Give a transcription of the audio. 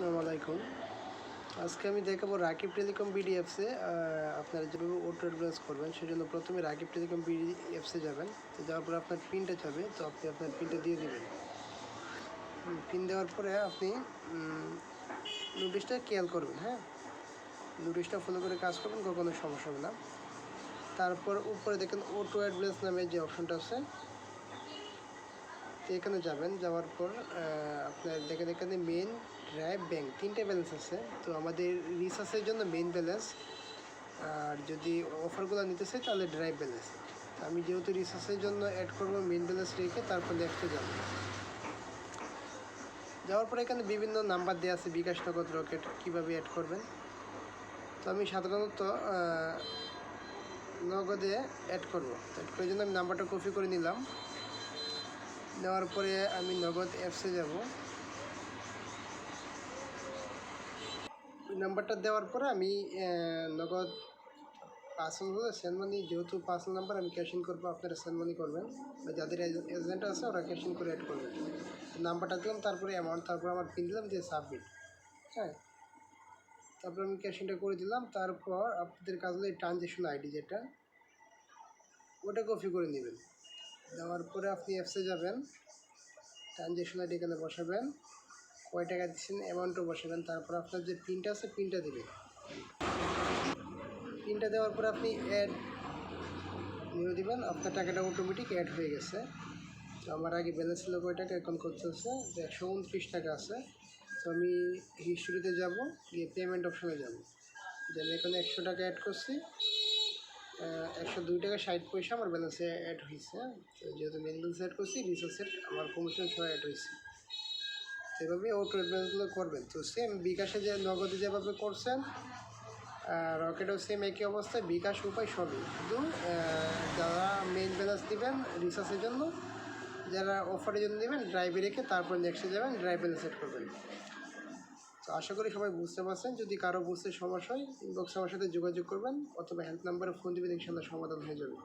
আসসালামু আলাইকুম। আজকে আমি দেখাবো রাকিব টেলিকম বিডি অ্যাপসে আপনারা যেভাবে অটো অ্যাডভান্স করবেন সেজন্য প্রথমে রাকিব টেলিকম বিডি অ্যাপসে যাবেন। তো যাওয়ার পরে আপনার পিনটা চাবে, তো আপনি আপনার পিনটা দিয়ে দিবেন। পিন দেওয়ার পরে আপনি নোটিশটা খেয়াল করবেন, হ্যাঁ, নোটিশটা ফলো করে কাজ করবেন, কখনো সমস্যা হবে না। তারপর উপরে দেখেন অটো অ্যাডভান্স নামে যে অপশনটা আছে, তো এখানে যাবেন। যাওয়ার পর আপনার দেখেন এখানে মেন, ড্রাইভ, ব্যাঙ্ক তিনটে ব্যালেন্স আছে। তো আমাদের রিচার্জের জন্য মেন ব্যালেন্স, আর যদি অফারগুলো নিতে চাই তাহলে ড্রাইভ ব্যালেন্স। আমি যেহেতু রিচার্জের জন্য অ্যাড করবো মেন ব্যালেন্স রেখে, তারপর নেক্সটে যাব। যাওয়ার পরে এখানে বিভিন্ন নাম্বার দেওয়া আছে, বিকাশ, নগদ, রকেট, কীভাবে অ্যাড করবেন। তো আমি সাধারণত নগদে অ্যাড করবো। অ্যাড করার জন্য আমি নাম্বারটা কপি করে নিলাম। নেওয়ার পরে আমি নগদ অ্যাপসে যাব। নাম্বারটা দেওয়ার পরে আমি নগদ পার্সোনাল হলে সেন্ড মানি, যেহেতু পার্সোনাল নাম্বার আমি ক্যাশ ইন করবো, আপনারা সেন্ড মানি করবেন, বা যাদের এজেন্ট আছে ওরা ক্যাশ ইন করে অ্যাড করবেন। নাম্বারটা দিলাম, তারপরে অ্যামাউন্ট, তারপর আমার পিন দিলাম, দিয়ে সাবমিট। হ্যাঁ, তারপর আমি ক্যাশ ইনটা করে দিলাম। তারপর আপনাদের কাজ হলো এই ট্রানজ্যাকশন আইডি যেটা, ওটা কপি করে নেবেন। দেওয়ার পরে আপনি অ্যাপসে যাবেন, ট্রানজ্যাকশন আইডি এখানে বসাবেন, কয় টাকা দিচ্ছেন অ্যামাউন্টও বসাবেন। তারপর আপনার যে পিনটা আছে পিনটা দেবেন। পিনটা দেওয়ার পরে আপনি অ্যাড নিয়ে দেবেন, আপনার টাকাটা অটোমেটিক অ্যাড হয়ে গেছে। তো আমার আগে ব্যালেন্স ছিল কয় টাকা, এখন করতে হচ্ছে 129 টাকা আছে। তো আমি হিস্টোরিতে যাব, গিয়ে পেমেন্ট অপশানে যাব। যে আমি এখানে 100 টাকা অ্যাড করছি, 102 টাকা 60 পয়সা আমার ব্যালেন্সে অ্যাড হয়েছে। তো যেহেতু মেন ব্যালেন্স অ্যাড করছি, রিচার্জের আমার কমিশন সহ অ্যাড হয়েছে। এভাবে অটো অ্যাডভান্সগুলো করবেন। তো সেম বিকাশে যে নগদে যেভাবে করছেন, রকেটও সেম একই অবস্থায়, বিকাশ উপায় সবই, শুধু যারা মেইন ব্যালেন্স দেবেন রিচার্জের জন্য, যারা অফারের জন্য দেবেন ড্রাইভে রেখে তারপর নেক্সটে যাবেন, ড্রাইভ ব্যালেন্স সেট করবেন। তো আশা করি সবাই বুঝতে পারছেন। যদি কারো বুঝতে সমস্যা হয়, ইনবক্সে আমার সাথে যোগাযোগ করবেন, অথবা হেল্প নাম্বারে ফোন দেবেন, ইনশাআল্লাহ সমাধান হয়ে যাবে।